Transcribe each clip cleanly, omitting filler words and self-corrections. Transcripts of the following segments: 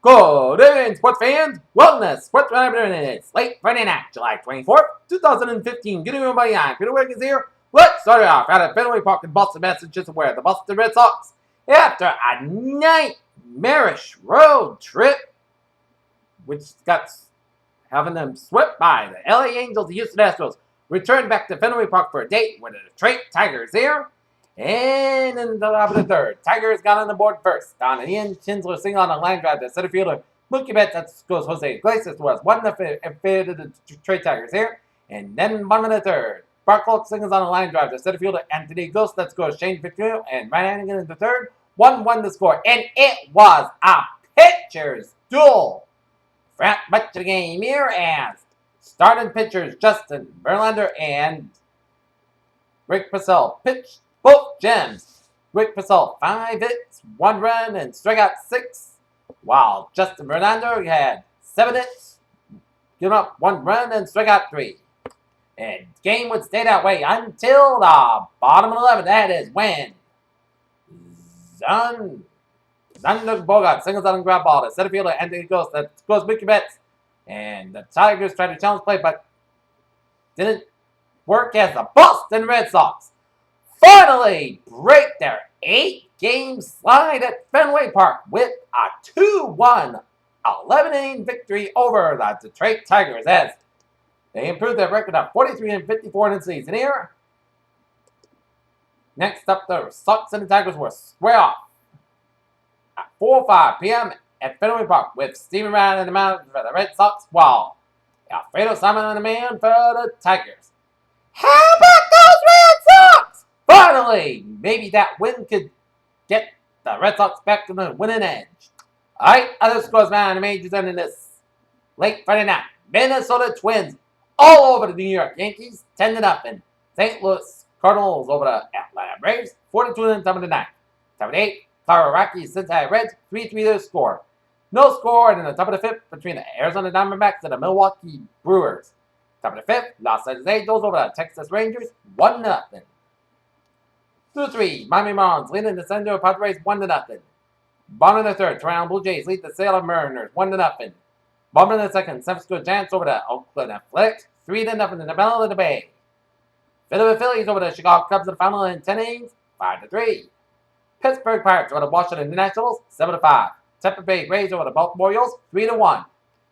Good evening, sports fans. Wellness, sports it's late Friday night, July 24th, 2015. Good evening, everybody. I'm Peter Wiggins here. Let's start it off out at Fenway Park in Boston, Massachusetts, where the Boston Red Sox, after a nightmarish road trip, which got having them swept by the LA Angels and Houston Astros, returned back to Fenway Park for a date with the Detroit Tigers here. And in the top of the third, Tigers got on the board first. On an Ian Kinsler single on a line drive to center fielder Mookie Betts. That goes Jose Iglesias was 1-0 in favor of the Detroit Tigers here. And then bottom of the third, Barkholt singles on a line drive to center fielder Anthony Ghost. That goes Shane Victorino and Ryan Hannigan in the third. 1-1 the score. And it was a pitcher's duel. Front much of the game here as starting pitchers Justin Verlander and Rick Purcell pitched both gems. Rick Purcell 5 hits, 1 run, and struck out 6, while Justin Verlander had 7 hits, given up 1 run, and struck out 3. And game would stay that way until the bottom of the 11th. That is when Xander Bogaerts singles on a ground ball to center fielder Anthony Ghost. That goes Mookie Betts. And the Tigers tried to challenge play, but didn't work as the Boston Red Sox finally break their 8-game slide at Fenway Park with a 2-1 11-inning victory over the Detroit Tigers as they improved their record of 43-54 in the season here. Next up, the Sox and the Tigers were square off at 4:05 p.m. at Fenway Park with Steven Ryan in the mound for the Red Sox, while Alfredo Simon on the man for the Tigers. How about those Red Sox? Finally, maybe that win could get the Red Sox back to the winning edge. All right, other scores man the majors ending this late Friday night. Minnesota Twins all over the New York Yankees, 10-0. St. Louis Cardinals over the Atlanta Braves, 42 in the top of the ninth. Top of the eighth, Colorado Rockies, Cincinnati Reds, 3-3 the score. No score in the top of the fifth between the Arizona Diamondbacks and the Milwaukee Brewers. Top of the fifth, Los Angeles Angels over the Texas Rangers, 1-0. 2-3, Miami Marlins leading the San Diego Padres, 1-0. Bottom of the third, Toronto Blue Jays lead the Salem Mariners, 1-0. Bottom of the second, San Francisco Giants over the Oakland Athletics, 3-0 in the middle of the Bay. Philadelphia Phillies over the Chicago Cubs in the final in 10 innings, 5-3. Pittsburgh Pirates over the Washington Nationals, 7-5. Tampa Bay Rays over the Baltimore Orioles, 3-1.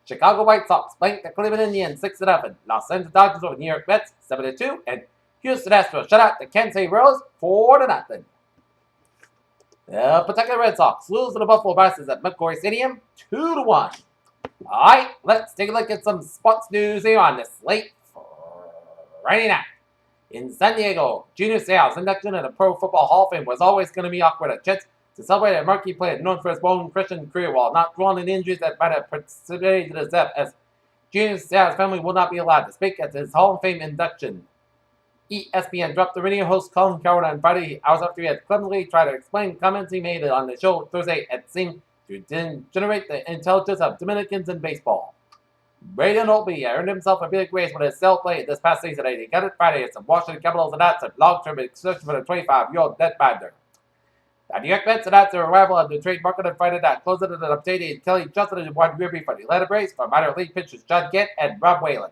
Chicago White Sox blanked the Cleveland Indians, 6-0. Los Angeles Dodgers over New York Mets, 7-2. And Houston Astros shut out the Kansas City Royals, 4-0. The Pawtucket Red Sox lose to the Buffalo Bisons at McCoy Stadium, 2-1. All right, let's take a look at some sports news here on this late Friday night. In San Diego, Junior Seau's induction in the Pro Football Hall of Fame was always going to be awkward at Jets to celebrate a marquee player known for his bone Christian career while not dwelling in injuries that might have precipitated his death, as Junior Seau's family will not be allowed to speak at his Hall of Fame induction. ESPN dropped the radio host Colin Coward on Friday, hours after he had clumsily tried to explain comments he made on the show Thursday at seemed to generate the intelligence of Dominicans in baseball. Braden Holtby earned himself a big race with his cell play this past season. He got it Friday as the Washington Capitals announced a long-term extension for the 25-year-old netminder. The New York Mets announced their arrival at the trade market on Friday night, closing it and updating Kelly Johnson and Juan Ruby for the Atlanta Braves for minor league pitchers John Gant and Rob Whalen.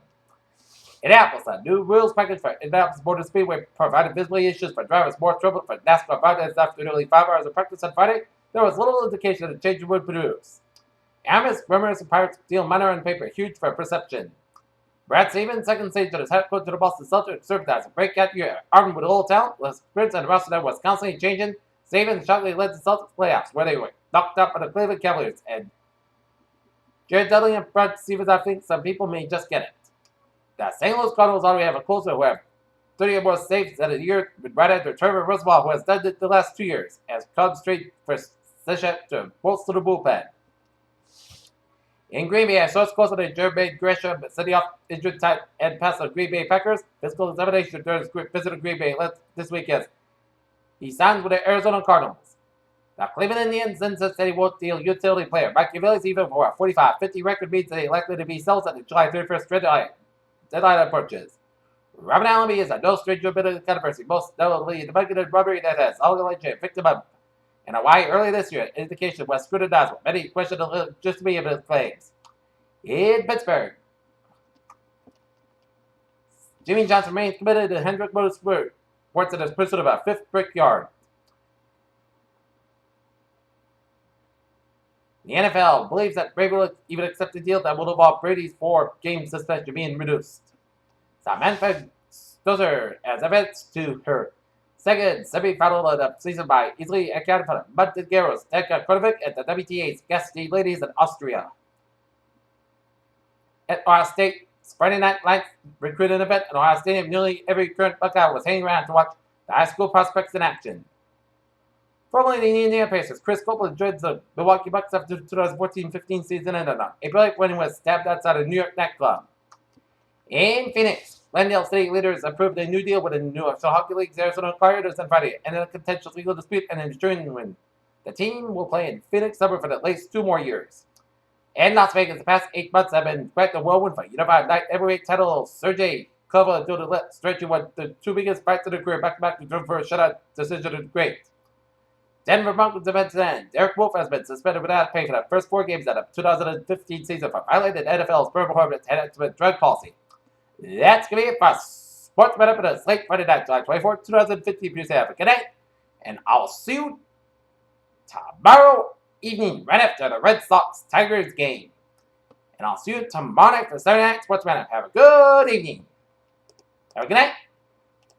Indianapolis, a new rules package for Indianapolis Motor Speedway provided visibility issues for drivers more trouble for NASCAR riders after nearly 5 hours of practice on Friday. There was little indication that the change would produce. Amos, Rumors, and Pirates deal minor on paper, huge for perception. Brad Stevens, second stage as head coach of the Boston Celtics, served as a breakout year, armed with a little talent, with experience and a roster that was constantly changing. Stevens shockingly led the Celtics playoffs, where they were knocked out by the Cleveland Cavaliers. And Jared Dudley and Brad Stevens, I think some people may just get it. The St. Louis Cardinals already have a closer who have 30 or more saves in a year with right after Trevor Roosevelt, who has done it the last 2 years, as Cubs trade for Sishet to bolster the bullpen. In Green Bay, a source closer to Jermaine Gresham sending off injured tight end pass of Green Bay Packers. Physical examination during his visit to Green Bay this week as he signs with the Arizona Cardinals. The Cleveland Indians insist that he won't deal utility player Mike Villas even for a 45-50 record means that he's likely to be sold at the July 31st deadline approaches. Robin Allenby is a no stranger to a bit of controversy, most notably the marketed robbery that has allegedly a victim of In Hawaii earlier this year, indication was scrutinized with many questioned the legitimacy of his claims. In Pittsburgh, Jimmy Johnson remains committed to Hendrick Motorsports in his pursuit of a fifth brickyard. The NFL believes that Brady will even accept a deal that will involve Brady's 4-game suspension being reduced. Samantha Stozer has advanced to her second semi-final of the season by easily accounting for the Montenegro's Tekka Konovic at the WTA's Guest State Ladies in Austria. At Ohio State, Friday night lights recruiting event at Ohio Stadium, nearly every current Buckeye was hanging around to watch the high school prospects in action. Formerly the Indiana Pacers, Chris Copeland joined the Milwaukee Bucks after the 2014-15 season ended on April 8th when he was stabbed outside a New York nightclub. In Phoenix, Glendale State leaders approved a new deal with the New York Hockey League's Arizona Coyotes on Friday, ending a contentious legal dispute and ensuring when the team will play in Phoenix summer for at least 2 more years. In Las Vegas, the past 8 months have been quite the whirlwind for unified light heavyweight title Sergey Kovalev due to stretching one of the 2 biggest fights of their career back-to-back to for a shutout decision of the great. Denver Broncos defense end Derek Wolfe has been suspended without pay for the first 4 games of the 2015 season for violating NFL's Purple Hornets head-to-head drug policy. That's going to be it for Sports Minute for the Slate Friday night, July 24, 2015. Please have a good night, and I'll see you tomorrow evening right after the Red Sox-Tigers game. And I'll see you tomorrow night for Saturday Night Sports Minute. Have a good evening. Have a good night.